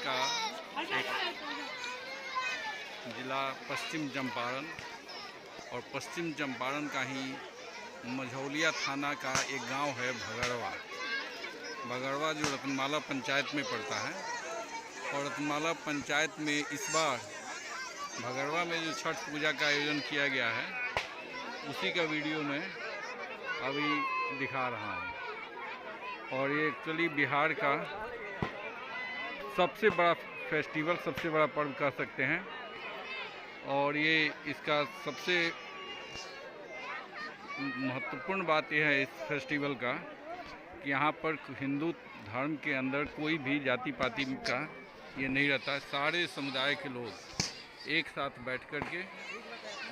का एक ज़िला पश्चिम चंपारण और पश्चिम चंपारण का ही मझौलिया थाना का एक गांव है भगड़वा जो रतनमाला पंचायत में पड़ता है। और रतनमाला पंचायत में इस बार भगड़वा में जो छठ पूजा का आयोजन किया गया है उसी का वीडियो मैं अभी दिखा रहा हूँ। और ये एक्चुअली बिहार का सबसे बड़ा फेस्टिवल, सबसे बड़ा पर्व कह सकते हैं। और ये इसका सबसे महत्वपूर्ण बात यह है इस फेस्टिवल का कि यहाँ पर हिंदू धर्म के अंदर कोई भी जाति पाति का ये नहीं रहता। सारे समुदाय के लोग एक साथ बैठ कर के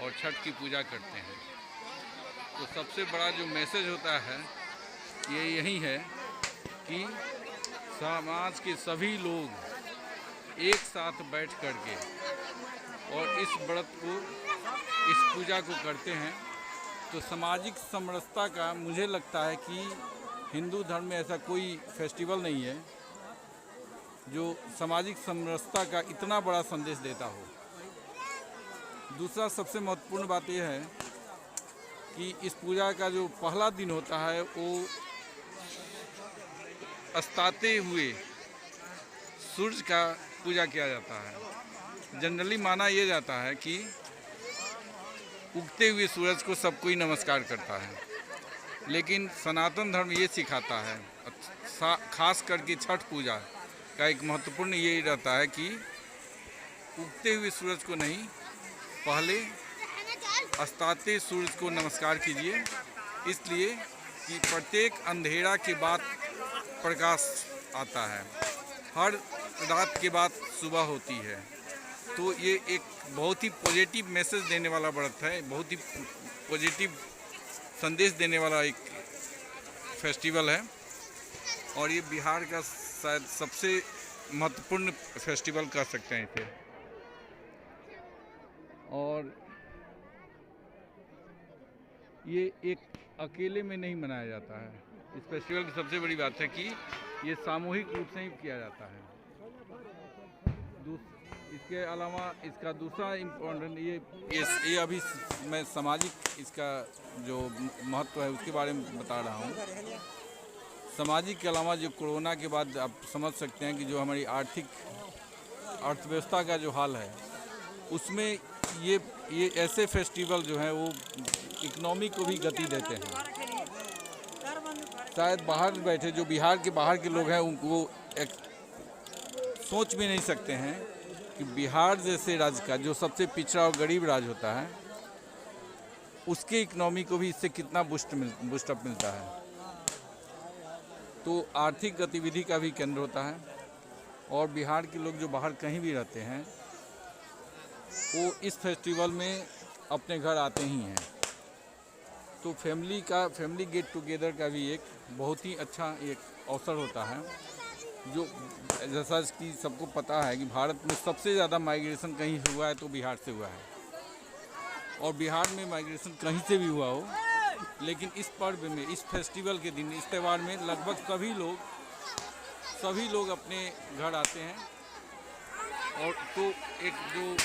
और छठ की पूजा करते हैं। तो सबसे बड़ा जो मैसेज होता है ये यही है कि समाज के सभी लोग एक साथ बैठ कर के और इस व्रत को, इस पूजा को करते हैं। तो सामाजिक समरसता का मुझे लगता है कि हिंदू धर्म में ऐसा कोई फेस्टिवल नहीं है जो सामाजिक समरसता का इतना बड़ा संदेश देता हो। दूसरा सबसे महत्वपूर्ण बात यह है कि इस पूजा का जो पहला दिन होता है वो अस्ताते हुए सूरज का पूजा किया जाता है। जनरली माना यह जाता है कि उगते हुए सूरज को सब कोई नमस्कार करता है, लेकिन सनातन धर्म ये सिखाता है, खास करके छठ पूजा का एक महत्वपूर्ण ये रहता है कि उगते हुए सूरज को नहीं, पहले अस्ताते सूरज को नमस्कार कीजिए, इसलिए कि प्रत्येक अंधेरा के बाद प्रकाश आता है, हर रात के बाद सुबह होती है। तो ये एक बहुत ही पॉजिटिव मैसेज देने वाला व्रत है, बहुत ही पॉजिटिव संदेश देने वाला एक फेस्टिवल है। और ये बिहार का शायद सबसे महत्वपूर्ण फेस्टिवल कह सकते हैं इसे। और ये एक अकेले में नहीं मनाया जाता है। इस फेस्टिवल की सबसे बड़ी बात है कि ये सामूहिक रूप से ही किया जाता है। इसके अलावा इसका दूसरा इम्पोर्टेंट ये अभी मैं सामाजिक इसका जो महत्व है उसके बारे में बता रहा हूँ। सामाजिक के अलावा जो कोरोना के बाद आप समझ सकते हैं कि जो हमारी अर्थव्यवस्था का जो हाल है उसमें ये ऐसे फेस्टिवल जो हैं वो इकोनॉमी को भी गति देते हैं। शायद बाहर बैठे जो बिहार के बाहर के लोग हैं उनको सोच भी नहीं सकते हैं कि बिहार जैसे राज्य का जो सबसे पिछड़ा और गरीब राज्य होता है उसके इकोनॉमी को भी इससे कितना बूस्टअप मिलता है। तो आर्थिक गतिविधि का भी केंद्र होता है। और बिहार के लोग जो बाहर कहीं भी रहते हैं वो इस फेस्टिवल में अपने घर आते ही हैं। तो फैमिली गेट टुगेदर का भी एक बहुत ही अच्छा एक अवसर होता है। जो जैसा कि सबको पता है कि भारत में सबसे ज़्यादा माइग्रेशन कहीं से हुआ है तो बिहार से हुआ है। और बिहार में माइग्रेशन कहीं से भी हुआ हो, लेकिन इस पर्व में, इस फेस्टिवल के दिन, इस त्यौहार में लगभग सभी लोग अपने घर आते हैं। और तो एक जो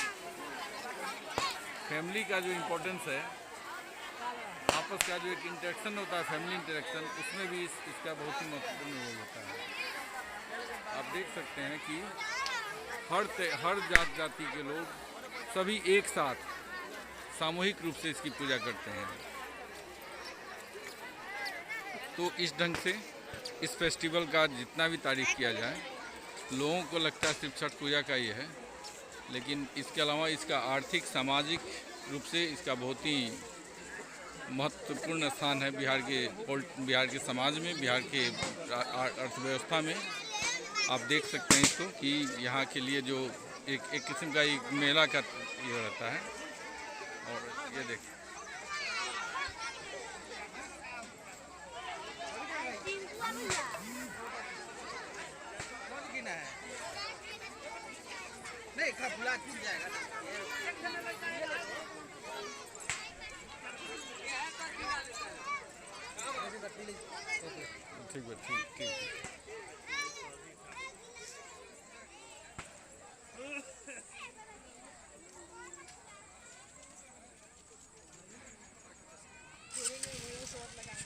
फैमिली का जो इम्पोर्टेंस है, आपस का जो एक इंटरेक्शन होता है, फैमिली इंटरेक्शन, उसमें भी इसका बहुत ही महत्वपूर्ण रोल होता है। आप देख सकते हैं कि हर जाति के लोग सभी एक साथ सामूहिक रूप से इसकी पूजा करते हैं। तो इस ढंग से इस फेस्टिवल का जितना भी तारीफ किया जाए, लोगों को लगता है सिर्फ छठ पूजा का ही है, लेकिन इसके अलावा इसका आर्थिक सामाजिक रूप से इसका बहुत ही महत्वपूर्ण स्थान है बिहार के समाज में, बिहार के अर्थव्यवस्था में। आप देख सकते हैं इसको कि यहाँ के लिए जो एक किस्म का एक मेला का ये रहता है। और ये देखिए नहीं खपला टूट जाएगा। ठीक है, ठीक।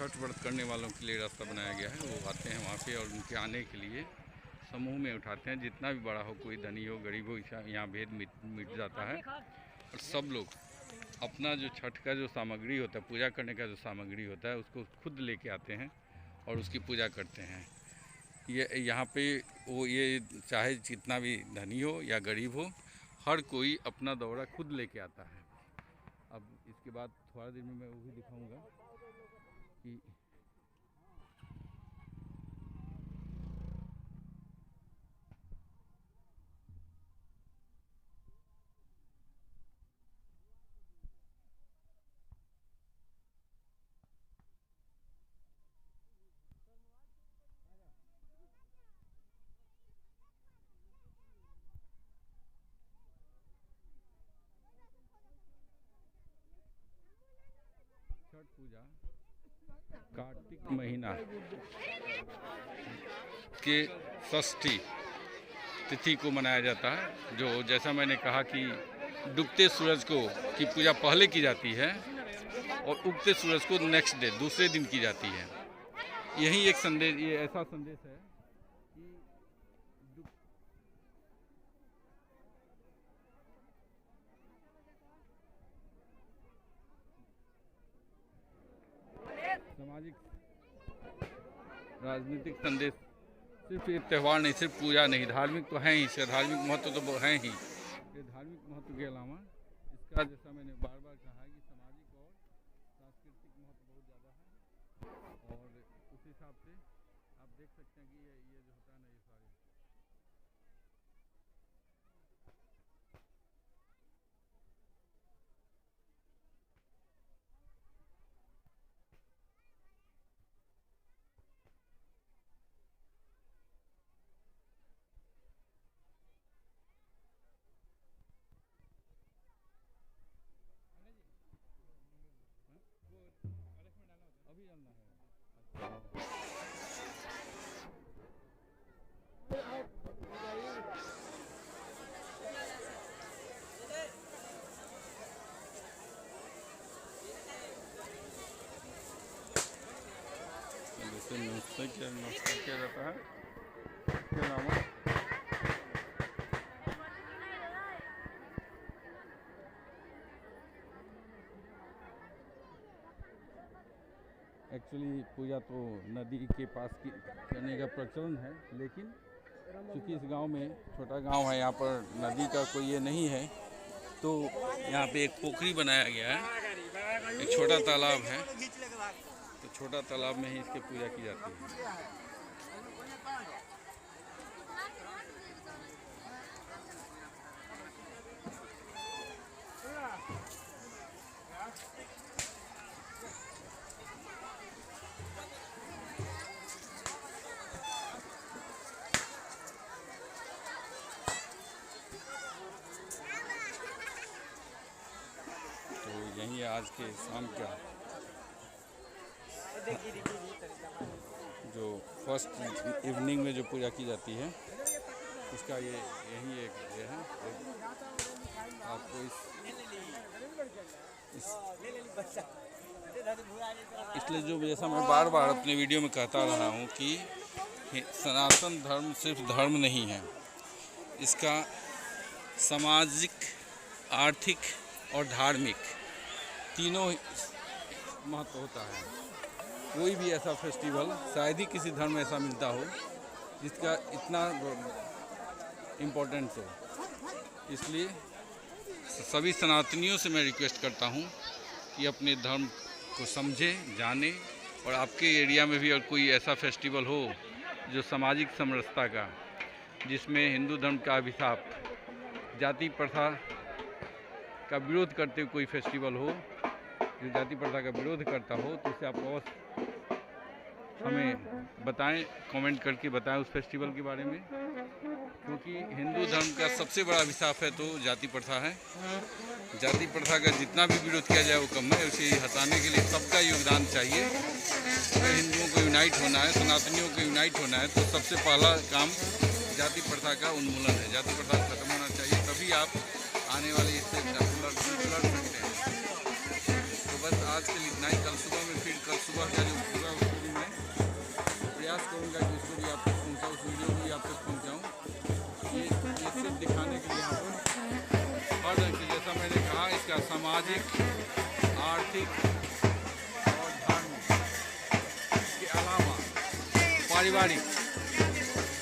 छठ व्रत करने वालों के लिए रास्ता बनाया गया है। वो आते हैं वहाँ पे और उनके आने के लिए समूह में उठाते हैं। जितना भी बड़ा हो, कोई धनी हो गरीब हो, यहाँ भेद मिट जाता है और सब लोग अपना जो छठ का जो सामग्री होता है, पूजा करने का जो सामग्री होता है, उसको खुद लेके आते हैं और उसकी पूजा करते हैं। ये यहाँ पे वो ये चाहे जितना भी धनी हो या गरीब हो, हर कोई अपना दौरा खुद लेके आता है। अब इसके बाद थोड़ा देर में मैं वो भी दिखाऊंगा कि छठ पूजा कार्तिक महीना के षष्ठी तिथि को मनाया जाता है। जो जैसा मैंने कहा कि डूबते सूरज को की पूजा पहले की जाती है और उगते सूरज को नेक्स्ट डे दूसरे दिन की जाती है। यही एक संदेश, ये ऐसा संदेश है कि सामाजिक राजनीतिक संदेश, सिर्फ ये त्यौहार नहीं, सिर्फ पूजा नहीं, धार्मिक तो है ही, इसका धार्मिक महत्व तो है ही। ये धार्मिक महत्व के अलावा इसका, जैसा मैंने बार बार कहा, कि सामाजिक और सांस्कृतिक महत्व बहुत ज़्यादा है। और उस हिसाब से आप देख सकते हैं कि ये जो होता है ना, ये सारे अभी जानना है। जैसे नाश्ता क्या रहता है, क्या नाम है? एक्चुअली पूजा तो नदी के पास की करने का प्रचलन है, लेकिन चूँकि इस गांव में छोटा गांव है, यहाँ पर नदी का कोई ये नहीं है, तो यहाँ पे एक पोखरी बनाया गया है, एक छोटा तालाब है, तो छोटा तालाब में ही इसकी पूजा की जाती है। यही आज के शाम का जो फर्स्ट इवनिंग में जो पूजा की जाती है, उसका यही एक ये है। आपको इसलिए जो, जैसा मैं बार बार अपने वीडियो में कहता रहा हूँ कि सनातन धर्म सिर्फ धर्म नहीं है, इसका सामाजिक, आर्थिक और धार्मिक तीनों महत्व होता है। कोई भी ऐसा फेस्टिवल शायद ही किसी धर्म में ऐसा मिलता हो जिसका इतना इम्पोर्टेंस हो। इसलिए सभी सनातनियों से मैं रिक्वेस्ट करता हूँ कि अपने धर्म को समझें, जानें, और आपके एरिया में भी अगर कोई ऐसा फेस्टिवल हो जो सामाजिक समरसता का, जिसमें हिंदू धर्म का अभिशाप, जाति प्रथा का विरोध करते हुए कोई फेस्टिवल हो, जो जाति प्रथा का विरोध करता हो, तो उसे आप अवश्य हमें बताएं, कमेंट करके बताएं उस फेस्टिवल के बारे में। क्योंकि हिंदू धर्म का सबसे बड़ा अभिशाप है तो जाति प्रथा है। जाति प्रथा का जितना भी विरोध किया जाए वो कम है। उसे हटाने के लिए सबका योगदान चाहिए। अगर हिंदुओं को यूनाइट होना है, सनातनियों को यूनाइट होना है, तो सबसे पहला काम जाति प्रथा का उन्मूलन है। जाति प्रथा खत्म होना चाहिए, तभी आप आने वाले इससे लड़ सकते हैं। तो बस आज के लिए इतना ही। कल सुबह में फिर, कल सुबह का जो सामाजिक, आर्थिक और धार्मिक के अलावा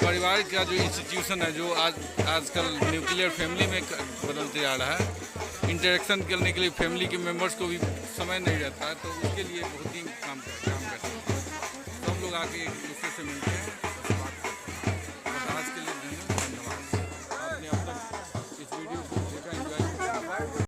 पारिवारिक का जो इंस्टीट्यूशन है, जो आजकल न्यूक्लियर फैमिली में बदलते जा रहा है, इंटरेक्शन करने के लिए फैमिली के मेंबर्स को भी समय नहीं रहता है, तो उसके लिए बहुत ही काम करते हैं। सब लोग आके एक दूसरे से मिलते हैं।